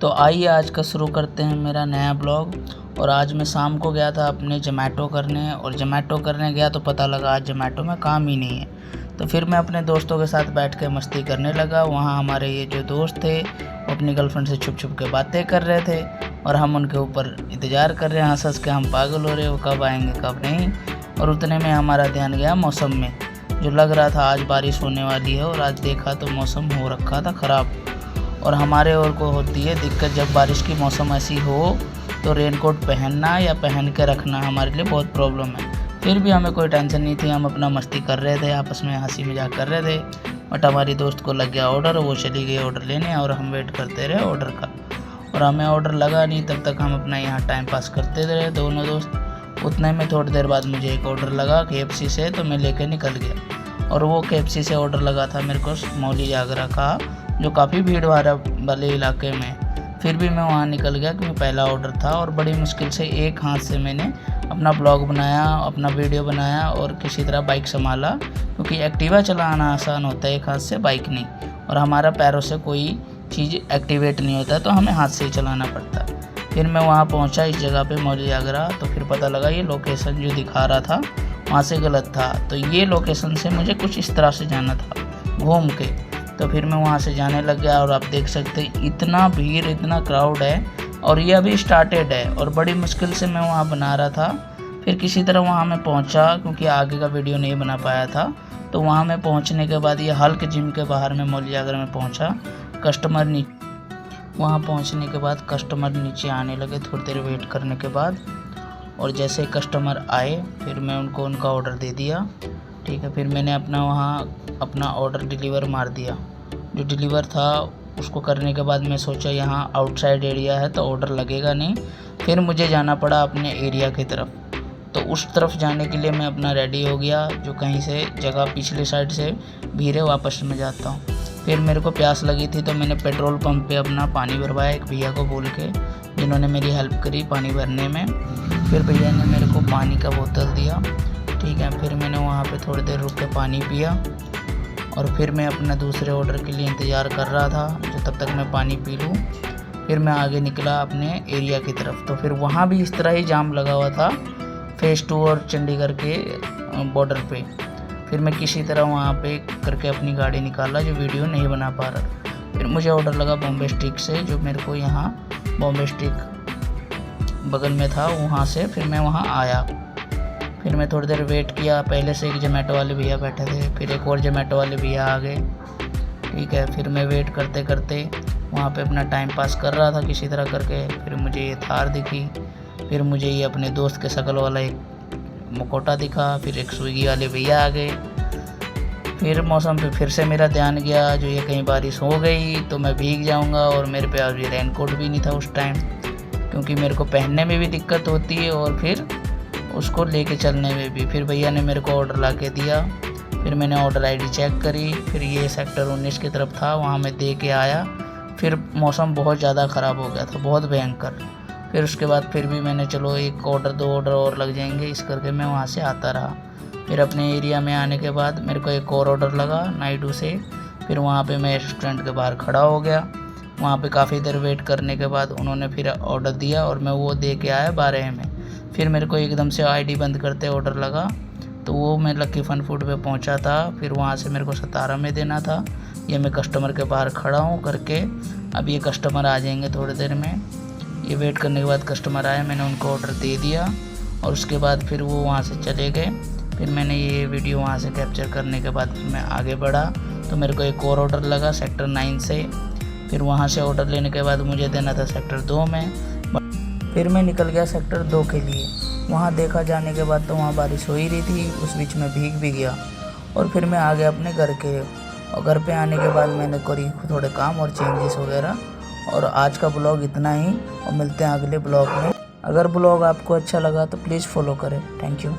तो आइए आज का शुरू करते हैं मेरा नया ब्लॉग। और आज मैं शाम को गया था अपने जोमेटो करने, और जोमेटो करने गया तो पता लगा आज जोमेटो में काम ही नहीं है। तो फिर मैं अपने दोस्तों के साथ बैठ के मस्ती करने लगा। वहाँ हमारे ये जो दोस्त थे वो अपनी गर्लफ्रेंड से छुप छुप के बातें कर रहे थे और हम उनके ऊपर इंतज़ार कर रहे हैं, हंस हंस के हम पागल हो रहे, वो कब आएंगे कब नहीं। और उतने में हमारा ध्यान गया मौसम में, जो लग रहा था आज बारिश होने वाली है। और आज देखा तो मौसम हो रखा था ख़राब। और हमारे और को होती है दिक्कत, जब बारिश की मौसम ऐसी हो तो रेनकोट पहनना या पहन के रखना हमारे लिए बहुत प्रॉब्लम है। फिर भी हमें कोई टेंशन नहीं थी, हम अपना मस्ती कर रहे थे, आपस में हंसी मजाक कर रहे थे। बट हमारी दोस्त को लग गया ऑर्डर, वो चली गई ऑर्डर लेने और हम वेट करते रहे ऑर्डर का। और हमें ऑर्डर लगा नहीं, तब तक हम अपना यहाँ टाइम पास करते रहे दोनों दोस्त। उतने में थोड़ी देर बाद मुझे एक ऑर्डर लगा KFC से, तो मैं लेके निकल गया। और वो KFC से ऑर्डर लगा था मेरे को मौली जागरा का, जो काफ़ी भीड़ भाड़ वाले इलाके में। फिर भी मैं वहाँ निकल गया क्योंकि पहला ऑर्डर था। और बड़ी मुश्किल से एक हाथ से मैंने अपना ब्लॉग बनाया, अपना वीडियो बनाया और किसी तरह बाइक संभाला, क्योंकि एक्टिवा चलाना आसान होता है एक हाथ से, बाइक नहीं। और हमारा पैरों से कोई चीज़ एक्टिवेट नहीं होता, तो हमें हाथ से ही चलाना पड़ता। फिर मैं वहाँ पहुँचा इस जगह पे मौली जागरा, तो फिर पता लगा ये लोकेशन जो दिखा रहा था वहाँ से गलत था। तो ये लोकेशन से मुझे कुछ इस तरह से जाना था घूम के। तो फिर मैं वहाँ से जाने लग गया। और आप देख सकते हैं इतना भीड़, इतना क्राउड है, और ये अभी स्टार्टेड है। और बड़ी मुश्किल से मैं वहाँ बना रहा था। फिर किसी तरह वहाँ मैं पहुँचा, क्योंकि आगे का वीडियो नहीं बना पाया था। तो वहाँ मैं पहुँचने के बाद ये हल्क जिम के बाहर में मौली जागरा में पहुँचा। वहाँ पहुँचने के बाद कस्टमर नीचे आने लगे थोड़ी देर वेट करने के बाद। और जैसे ही कस्टमर आए फिर मैं उनको उनका ऑर्डर दे दिया। ठीक है, फिर मैंने अपना ऑर्डर डिलीवर मार दिया। जो डिलीवर था उसको करने के बाद मैं सोचा यहाँ आउटसाइड एरिया है तो ऑर्डर लगेगा नहीं। फिर मुझे जाना पड़ा अपने एरिया की तरफ। तो उस तरफ जाने के लिए मैं अपना रेडी हो गया, जो कहीं से जगह पिछले साइड से भीड़े वापस में जाता हूँ। फिर मेरे को प्यास लगी थी तो मैंने पेट्रोल पंप पे अपना पानी भरवाया एक भैया को बोल के, जिन्होंने मेरी हेल्प करी पानी भरने में। फिर भैया ने मेरे को पानी का बोतल दिया। ठीक है, फिर मैंने वहाँ पे थोड़ी देर रुक के पानी पिया। और फिर मैं अपना दूसरे ऑर्डर के लिए इंतज़ार कर रहा था, जो तब तक मैं पानी पी लूँ। फिर मैं आगे निकला अपने एरिया की तरफ। तो फिर वहाँ भी इस तरह ही जाम लगा हुआ था फेज़ 2 और चंडीगढ़ के बॉर्डर पे। फिर मैं किसी तरह वहाँ पे करके अपनी गाड़ी निकाला, जो वीडियो नहीं बना पा रहा। फिर मुझे ऑर्डर लगा बॉम्बे स्टिक से, जो मेरे को यहाँ बॉम्बे स्टिक बगल में था, वहाँ से फिर मैं वहाँ आया। फिर मैं थोड़ी देर वेट किया। पहले से एक जोमेटो वाले भैया बैठे थे, फिर एक और जोमेटो वाले भैया आ गए। ठीक है, फिर मैं वेट करते करते वहाँ पे अपना टाइम पास कर रहा था किसी तरह करके। फिर मुझे ये थार दिखी, फिर मुझे ये अपने दोस्त के शकल वाला एक मुकोटा दिखा, फिर एक स्विगी वाले भैया आ गए। फिर मौसम पे फिर से मेरा ध्यान गया, जो ये कहीं बारिश हो गई तो मैं भीग जाऊँगा। और मेरे पे अभी रेनकोट भी नहीं था उस टाइम, क्योंकि मेरे को पहनने में भी दिक्कत होती है और फिर उसको लेके चलने में भी। फिर भैया ने मेरे को ऑर्डर ला के दिया। फिर मैंने ऑर्डर ID चेक करी। फिर ये सेक्टर 19 की तरफ था, वहाँ मैं दे के आया। फिर मौसम बहुत ज़्यादा ख़राब हो गया था, बहुत भयंकर। फिर उसके बाद फिर भी मैंने चलो एक ऑर्डर 2 ऑर्डर और लग जाएंगे, इस करके मैं वहाँ से आता रहा। फिर अपने एरिया में आने के बाद मेरे को एक और ऑर्डर लगा नायडू से। फिर वहाँ पे मैं रेस्टोरेंट के बाहर खड़ा हो गया। वहाँ पे काफ़ी देर वेट करने के बाद उन्होंने फिर ऑर्डर दिया और मैं वो दे के आया 12 में। फिर मेरे को एकदम से ID बंद करते ऑर्डर लगा, तो वो मैं लकी फन फूड पे पहुंचा था। फिर वहाँ से मेरे को 17 में देना था। ये मैं कस्टमर के बाहर खड़ा हूँ करके, अब ये कस्टमर आ जाएंगे थोड़ी देर में। ये वेट करने के बाद कस्टमर आए, मैंने उनको ऑर्डर दे दिया और उसके बाद फिर वो वहाँ से चले गए। फिर मैंने ये वीडियो वहाँ से कैप्चर करने के बाद फिर मैं आगे बढ़ा, तो मेरे को एक और ऑर्डर लगा सेक्टर 9 से। फिर वहाँ से ऑर्डर लेने के बाद मुझे देना था सेक्टर 2 में। फिर मैं निकल गया सेक्टर 2 के लिए। वहाँ देखा जाने के बाद तो वहाँ बारिश हो ही रही थी, उस बीच में भीग भी गया। और फिर मैं आ गया अपने घर के। और घर पे आने के बाद मैंने करी थोड़े काम और चेंजेस वगैरह। और आज का ब्लॉग इतना ही, और मिलते हैं अगले ब्लॉग में। अगर ब्लॉग आपको अच्छा लगा तो प्लीज़ फॉलो करें। Thank you.